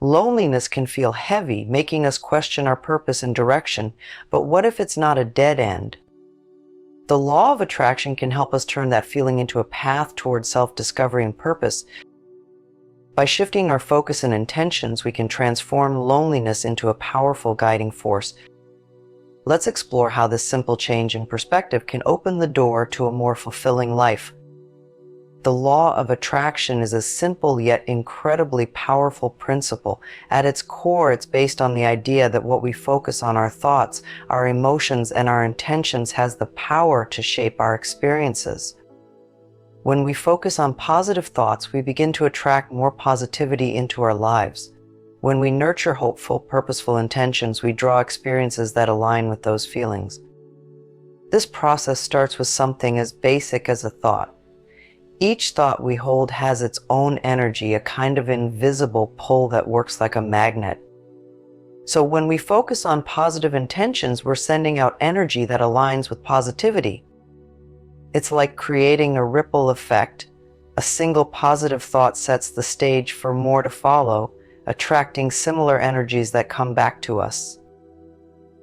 Loneliness can feel heavy, making us question our purpose and direction, but what if it's not a dead end? The law of attraction can help us turn that feeling into a path towards self-discovery and purpose. By shifting our focus and intentions, we can transform loneliness into a powerful guiding force. Let's explore how this simple change in perspective can open the door to a more fulfilling life. The law of attraction is a simple yet incredibly powerful principle. At its core, it's based on the idea that what we focus on, our thoughts, our emotions, and our intentions, has the power to shape our experiences. When we focus on positive thoughts, we begin to attract more positivity into our lives. When we nurture hopeful, purposeful intentions, we draw experiences that align with those feelings. This process starts with something as basic as a thought. Each thought we hold has its own energy, a kind of invisible pull that works like a magnet. So when we focus on positive intentions, we're sending out energy that aligns with positivity. It's like creating a ripple effect. A single positive thought sets the stage for more to follow, attracting similar energies that come back to us.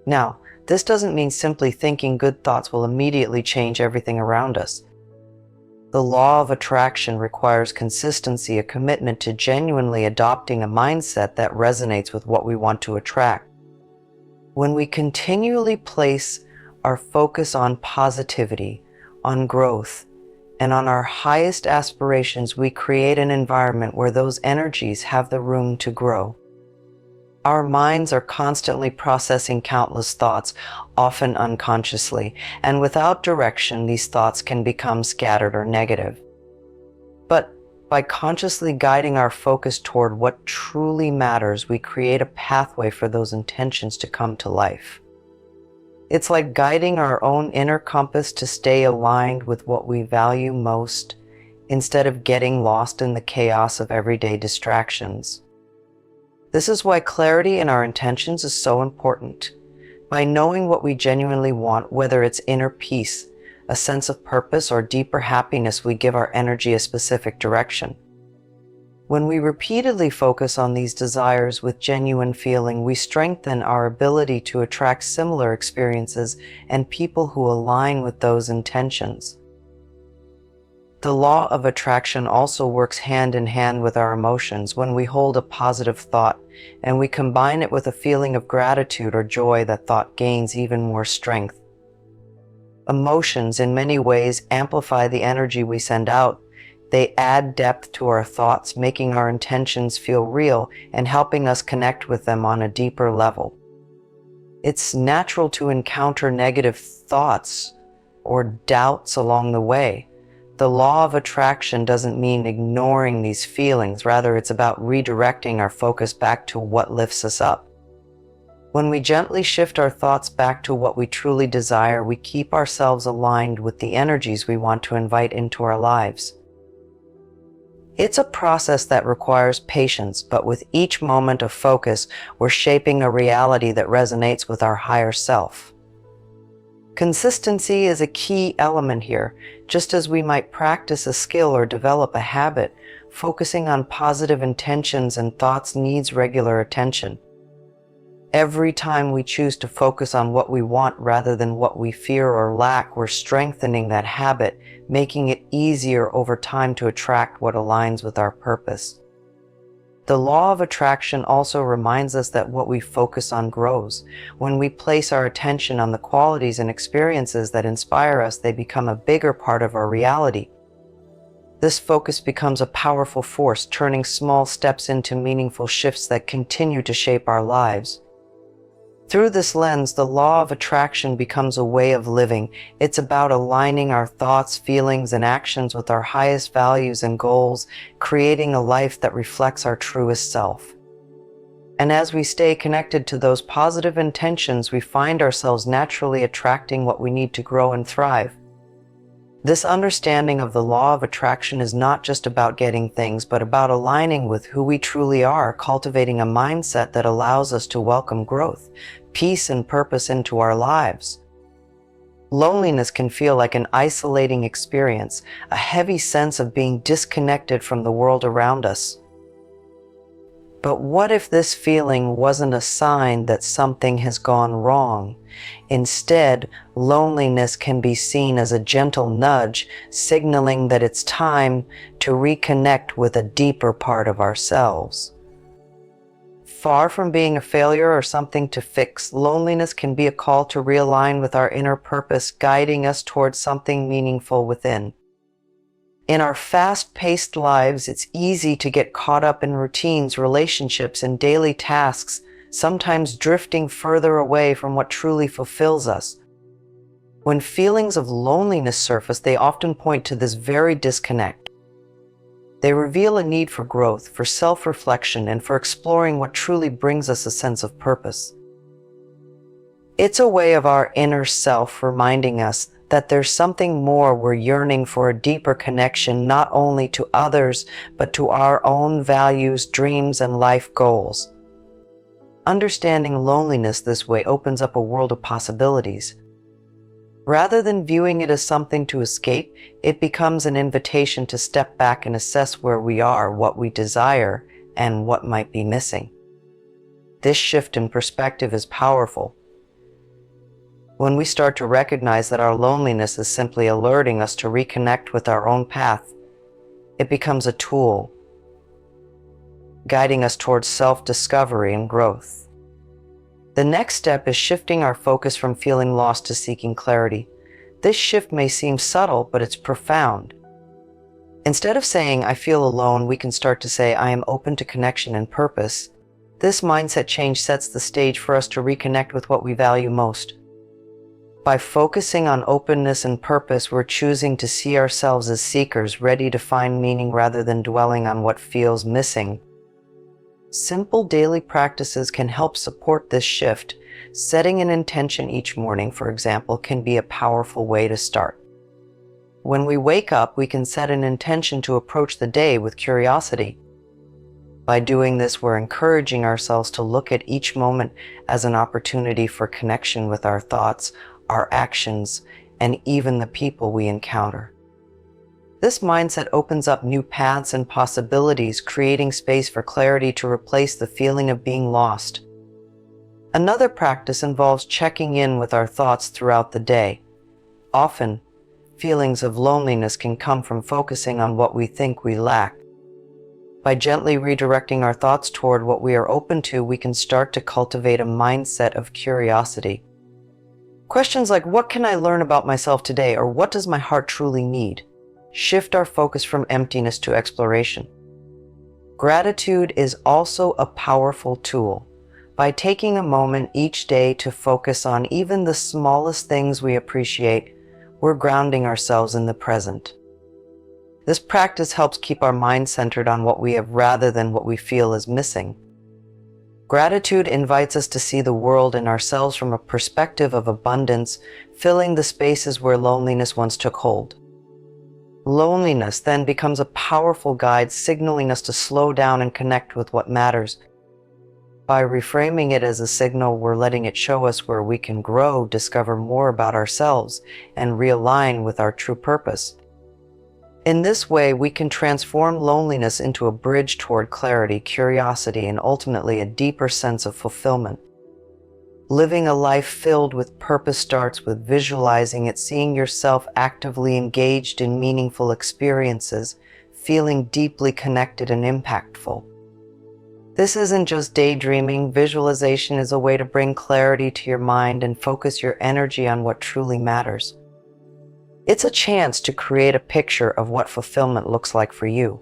Now, this doesn't mean simply thinking good thoughts will immediately change everything around us. The law of attraction requires consistency, a commitment to genuinely adopting a mindset that resonates with what we want to attract. When we continually place our focus on positivity, on growth, and on our highest aspirations, we create an environment where those energies have the room to grow. Our minds are constantly processing countless thoughts, often unconsciously, and without direction, these thoughts can become scattered or negative. But by consciously guiding our focus toward what truly matters, we create a pathway for those intentions to come to life. It's like guiding our own inner compass to stay aligned with what we value most, instead of getting lost in the chaos of everyday distractions. This is why clarity in our intentions is so important. By knowing what we genuinely want, whether it's inner peace, a sense of purpose, or deeper happiness, we give our energy a specific direction. When we repeatedly focus on these desires with genuine feeling, we strengthen our ability to attract similar experiences and people who align with those intentions. The law of attraction also works hand in hand with our emotions. When we hold a positive thought and we combine it with a feeling of gratitude or joy, that thought gains even more strength. Emotions, in many ways, amplify the energy we send out. They add depth to our thoughts, making our intentions feel real and helping us connect with them on a deeper level. It's natural to encounter negative thoughts or doubts along the way. The law of attraction doesn't mean ignoring these feelings. Rather, it's about redirecting our focus back to what lifts us up. When we gently shift our thoughts back to what we truly desire, we keep ourselves aligned with the energies we want to invite into our lives. It's a process that requires patience, but with each moment of focus, we're shaping a reality that resonates with our higher self. Consistency is a key element here. Just as we might practice a skill or develop a habit, focusing on positive intentions and thoughts needs regular attention. Every time we choose to focus on what we want rather than what we fear or lack, we're strengthening that habit, making it easier over time to attract what aligns with our purpose. The law of attraction also reminds us that what we focus on grows. When we place our attention on the qualities and experiences that inspire us, they become a bigger part of our reality. This focus becomes a powerful force, turning small steps into meaningful shifts that continue to shape our lives. Through this lens, the law of attraction becomes a way of living. It's about aligning our thoughts, feelings, and actions with our highest values and goals, creating a life that reflects our truest self. And as we stay connected to those positive intentions, we find ourselves naturally attracting what we need to grow and thrive. This understanding of the law of attraction is not just about getting things, but about aligning with who we truly are, cultivating a mindset that allows us to welcome growth, peace, and purpose into our lives. Loneliness can feel like an isolating experience, a heavy sense of being disconnected from the world around us. But what if this feeling wasn't a sign that something has gone wrong? Instead, loneliness can be seen as a gentle nudge, signaling that it's time to reconnect with a deeper part of ourselves. Far from being a failure or something to fix, loneliness can be a call to realign with our inner purpose, guiding us towards something meaningful within. In our fast-paced lives, it's easy to get caught up in routines, relationships, and daily tasks, sometimes drifting further away from what truly fulfills us. When feelings of loneliness surface, they often point to this very disconnect. They reveal a need for growth, for self-reflection, and for exploring what truly brings us a sense of purpose. It's a way of our inner self reminding us that there's something more. We're yearning for a deeper connection, not only to others, but to our own values, dreams, and life goals. Understanding loneliness this way opens up a world of possibilities. Rather than viewing it as something to escape, it becomes an invitation to step back and assess where we are, what we desire, and what might be missing. This shift in perspective is powerful. When we start to recognize that our loneliness is simply alerting us to reconnect with our own path, it becomes a tool, guiding us towards self-discovery and growth. The next step is shifting our focus from feeling lost to seeking clarity. This shift may seem subtle, but it's profound. Instead of saying, "I feel alone," we can start to say, "I am open to connection and purpose." This mindset change sets the stage for us to reconnect with what we value most. By focusing on openness and purpose, we're choosing to see ourselves as seekers, ready to find meaning rather than dwelling on what feels missing. Simple daily practices can help support this shift. Setting an intention each morning, for example, can be a powerful way to start. When we wake up, we can set an intention to approach the day with curiosity. By doing this, we're encouraging ourselves to look at each moment as an opportunity for connection with our thoughts, our actions, and even the people we encounter. This mindset opens up new paths and possibilities, creating space for clarity to replace the feeling of being lost. Another practice involves checking in with our thoughts throughout the day. Often, feelings of loneliness can come from focusing on what we think we lack. By gently redirecting our thoughts toward what we are open to, we can start to cultivate a mindset of curiosity. Questions like, "What can I learn about myself today?" or "What does my heart truly need?" shift our focus from emptiness to exploration. Gratitude is also a powerful tool. By taking a moment each day to focus on even the smallest things we appreciate, we're grounding ourselves in the present. This practice helps keep our mind centered on what we have rather than what we feel is missing. Gratitude invites us to see the world and ourselves from a perspective of abundance, filling the spaces where loneliness once took hold. Loneliness then becomes a powerful guide, signaling us to slow down and connect with what matters. By reframing it as a signal, we're letting it show us where we can grow, discover more about ourselves, and realign with our true purpose. In this way, we can transform loneliness into a bridge toward clarity, curiosity, and ultimately a deeper sense of fulfillment. Living a life filled with purpose starts with visualizing it, seeing yourself actively engaged in meaningful experiences, feeling deeply connected and impactful. This isn't just daydreaming. Visualization is a way to bring clarity to your mind and focus your energy on what truly matters. It's a chance to create a picture of what fulfillment looks like for you.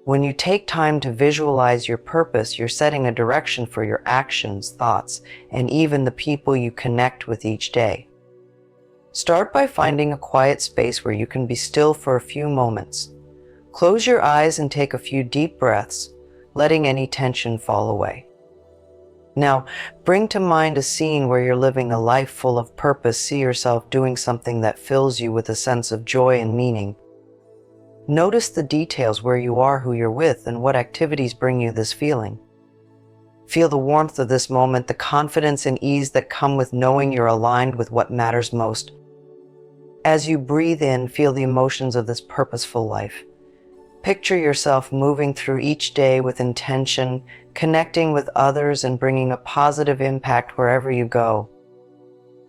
When you take time to visualize your purpose, you're setting a direction for your actions, thoughts, and even the people you connect with each day. Start by finding a quiet space where you can be still for a few moments. Close your eyes and take a few deep breaths, letting any tension fall away. Now, bring to mind a scene where you're living a life full of purpose. See yourself doing something that fills you with a sense of joy and meaning. Notice the details, where you are, who you're with, and what activities bring you this feeling. Feel the warmth of this moment, the confidence and ease that come with knowing you're aligned with what matters most. As you breathe in, feel the emotions of this purposeful life. Picture yourself moving through each day with intention, connecting with others and bringing a positive impact wherever you go.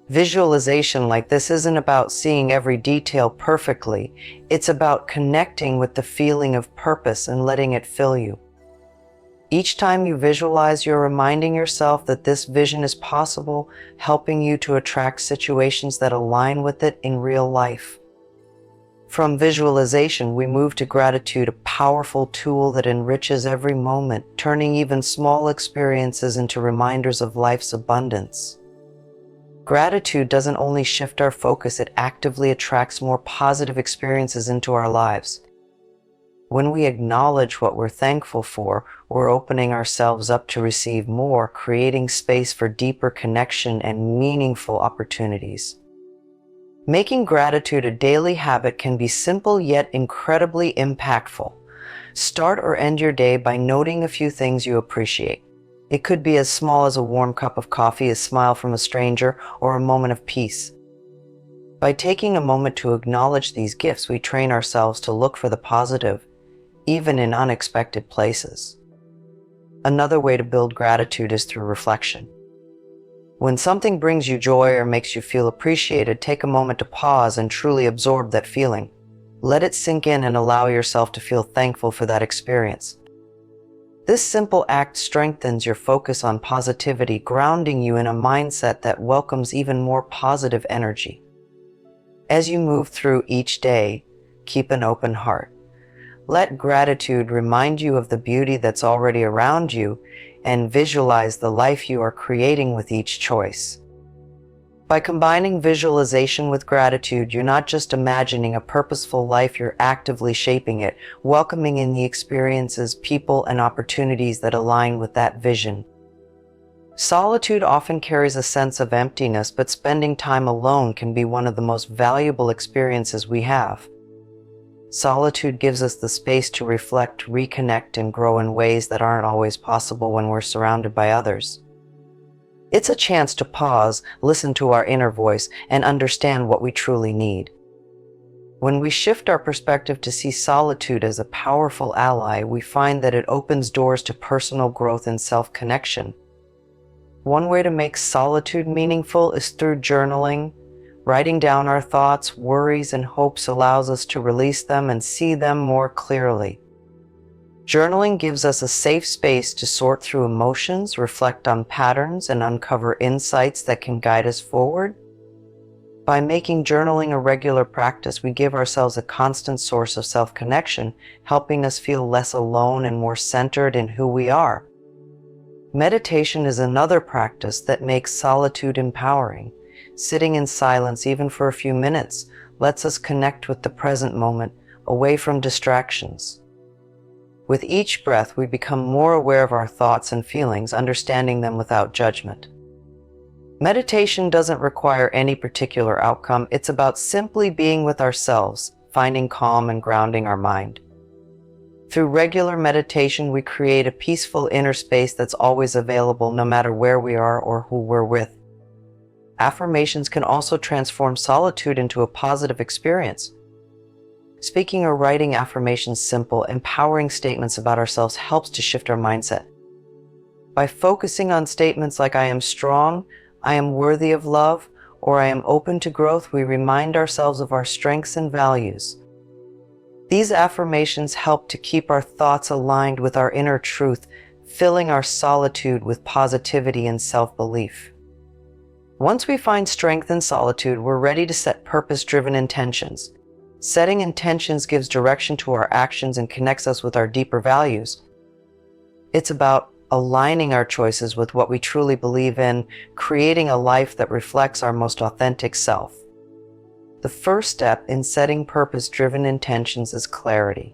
Visualization like this isn't about seeing every detail perfectly. It's about connecting with the feeling of purpose and letting it fill you. Each time you visualize, you're reminding yourself that this vision is possible, helping you to attract situations that align with it in real life. From visualization, we move to gratitude, a powerful tool that enriches every moment, turning even small experiences into reminders of life's abundance. Gratitude doesn't only shift our focus, it actively attracts more positive experiences into our lives. When we acknowledge what we're thankful for, we're opening ourselves up to receive more, creating space for deeper connection and meaningful opportunities. Making gratitude a daily habit can be simple yet incredibly impactful. Start or end your day by noting a few things you appreciate. It could be as small as a warm cup of coffee, a smile from a stranger, or a moment of peace. By taking a moment to acknowledge these gifts, we train ourselves to look for the positive, even in unexpected places. Another way to build gratitude is through reflection. When something brings you joy or makes you feel appreciated, take a moment to pause and truly absorb that feeling. Let it sink in and allow yourself to feel thankful for that experience. This simple act strengthens your focus on positivity, grounding you in a mindset that welcomes even more positive energy. As you move through each day, keep an open heart. Let gratitude remind you of the beauty that's already around you and visualize the life you are creating with each choice. By combining visualization with gratitude, you're not just imagining a purposeful life, you're actively shaping it, welcoming in the experiences, people, and opportunities that align with that vision. Solitude often carries a sense of emptiness, but spending time alone can be one of the most valuable experiences we have. Solitude gives us the space to reflect, reconnect, and grow in ways that aren't always possible when we're surrounded by others. It's a chance to pause, listen to our inner voice, and understand what we truly need. When we shift our perspective to see solitude as a powerful ally, we find that it opens doors to personal growth and self-connection. One way to make solitude meaningful is through journaling. Writing down our thoughts, worries, and hopes allows us to release them and see them more clearly. Journaling gives us a safe space to sort through emotions, reflect on patterns, and uncover insights that can guide us forward. By making journaling a regular practice, we give ourselves a constant source of self-connection, helping us feel less alone and more centered in who we are. Meditation is another practice that makes solitude empowering. Sitting in silence, even for a few minutes, lets us connect with the present moment, away from distractions. With each breath, we become more aware of our thoughts and feelings, understanding them without judgment. Meditation doesn't require any particular outcome. It's about simply being with ourselves, finding calm and grounding our mind. Through regular meditation, we create a peaceful inner space that's always available no matter where we are or who we're with. Affirmations can also transform solitude into a positive experience. Speaking or writing affirmations, simple, empowering statements about ourselves, helps to shift our mindset. By focusing on statements like "I am strong," "I am worthy of love," or "I am open to growth," we remind ourselves of our strengths and values. These affirmations help to keep our thoughts aligned with our inner truth, filling our solitude with positivity and self-belief. Once we find strength in solitude, we're ready to set purpose-driven intentions. Setting intentions gives direction to our actions and connects us with our deeper values. It's about aligning our choices with what we truly believe in, creating a life that reflects our most authentic self. The first step in setting purpose-driven intentions is clarity.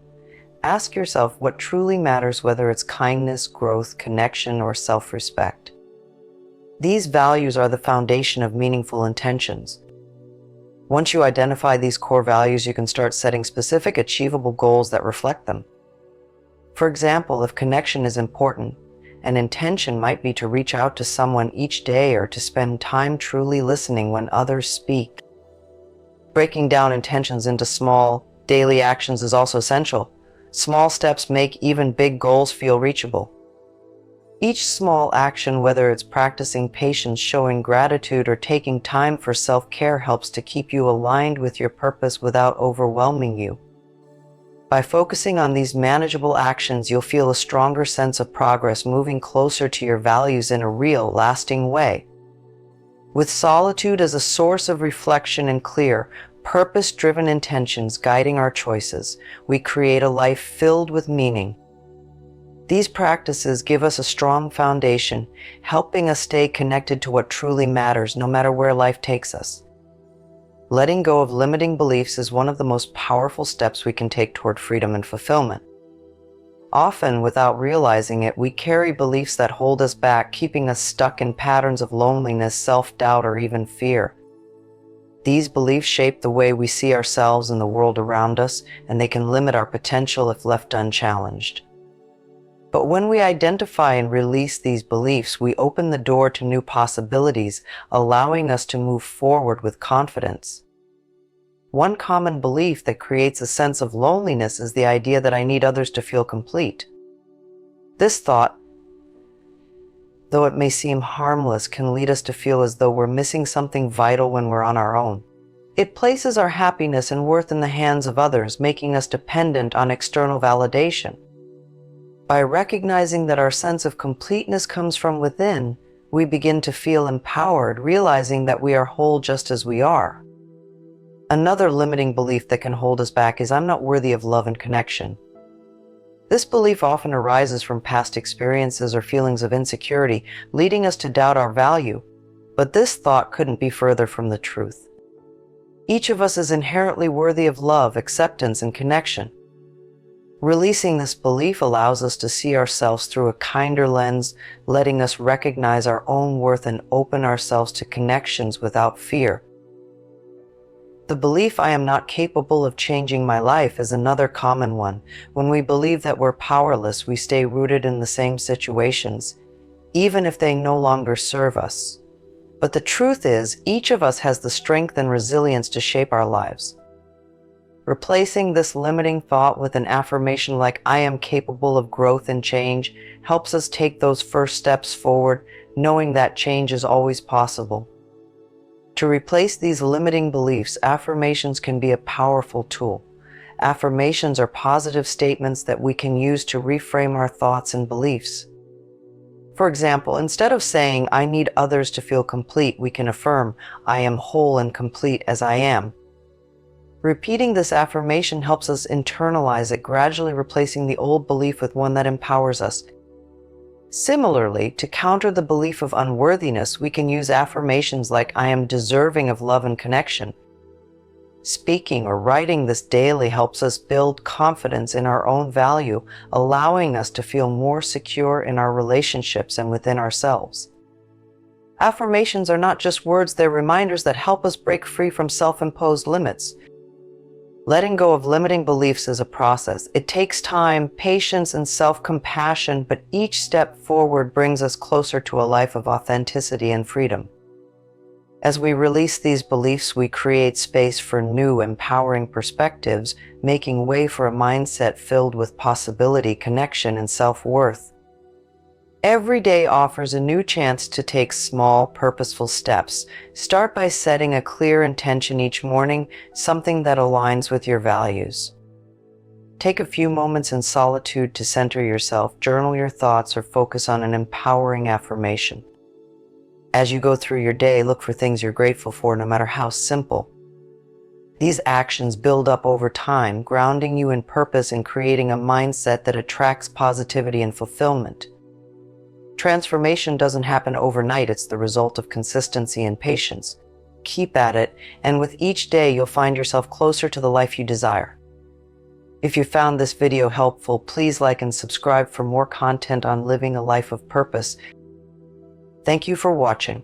Ask yourself what truly matters, whether it's kindness, growth, connection, or self-respect. These values are the foundation of meaningful intentions. Once you identify these core values, you can start setting specific, achievable goals that reflect them. For example, if connection is important, an intention might be to reach out to someone each day or to spend time truly listening when others speak. Breaking down intentions into small, daily actions is also essential. Small steps make even big goals feel reachable. Each small action, whether it's practicing patience, showing gratitude, or taking time for self-care, helps to keep you aligned with your purpose without overwhelming you. By focusing on these manageable actions, you'll feel a stronger sense of progress, moving closer to your values in a real, lasting way. With solitude as a source of reflection and clear, purpose-driven intentions guiding our choices, we create a life filled with meaning. These practices give us a strong foundation, helping us stay connected to what truly matters, no matter where life takes us. Letting go of limiting beliefs is one of the most powerful steps we can take toward freedom and fulfillment. Often, without realizing it, we carry beliefs that hold us back, keeping us stuck in patterns of loneliness, self-doubt, or even fear. These beliefs shape the way we see ourselves and the world around us, and they can limit our potential if left unchallenged. But when we identify and release these beliefs, we open the door to new possibilities, allowing us to move forward with confidence. One common belief that creates a sense of loneliness is the idea that I need others to feel complete. This thought, though it may seem harmless, can lead us to feel as though we're missing something vital when we're on our own. It places our happiness and worth in the hands of others, making us dependent on external validation. By recognizing that our sense of completeness comes from within, we begin to feel empowered, realizing that we are whole just as we are. Another limiting belief that can hold us back is I'm not worthy of love and connection. This belief often arises from past experiences or feelings of insecurity, leading us to doubt our value. But this thought couldn't be further from the truth. Each of us is inherently worthy of love, acceptance, and connection. Releasing this belief allows us to see ourselves through a kinder lens, letting us recognize our own worth and open ourselves to connections without fear. The belief I am not capable of changing my life is another common one. When we believe that we're powerless, we stay rooted in the same situations, even if they no longer serve us. But the truth is, each of us has the strength and resilience to shape our lives. Replacing this limiting thought with an affirmation like I am capable of growth and change helps us take those first steps forward, knowing that change is always possible. To replace these limiting beliefs, affirmations can be a powerful tool. Affirmations are positive statements that we can use to reframe our thoughts and beliefs. For example, instead of saying I need others to feel complete, we can affirm I am whole and complete as I am. Repeating this affirmation helps us internalize it, gradually replacing the old belief with one that empowers us. Similarly, to counter the belief of unworthiness, we can use affirmations like I am deserving of love and connection. Speaking or writing this daily helps us build confidence in our own value, allowing us to feel more secure in our relationships and within ourselves. Affirmations are not just words, they're reminders that help us break free from self-imposed limits. Letting go of limiting beliefs is a process. It takes time, patience, and self-compassion, but each step forward brings us closer to a life of authenticity and freedom. As we release these beliefs, we create space for new, empowering perspectives, making way for a mindset filled with possibility, connection, and self-worth. Every day offers a new chance to take small, purposeful steps. Start by setting a clear intention each morning, something that aligns with your values. Take a few moments in solitude to center yourself, journal your thoughts, or focus on an empowering affirmation. As you go through your day, look for things you're grateful for, no matter how simple. These actions build up over time, grounding you in purpose and creating a mindset that attracts positivity and fulfillment. Transformation doesn't happen overnight, it's the result of consistency and patience. Keep at it, and with each day you'll find yourself closer to the life you desire. If you found this video helpful, please like and subscribe for more content on living a life of purpose. Thank you for watching.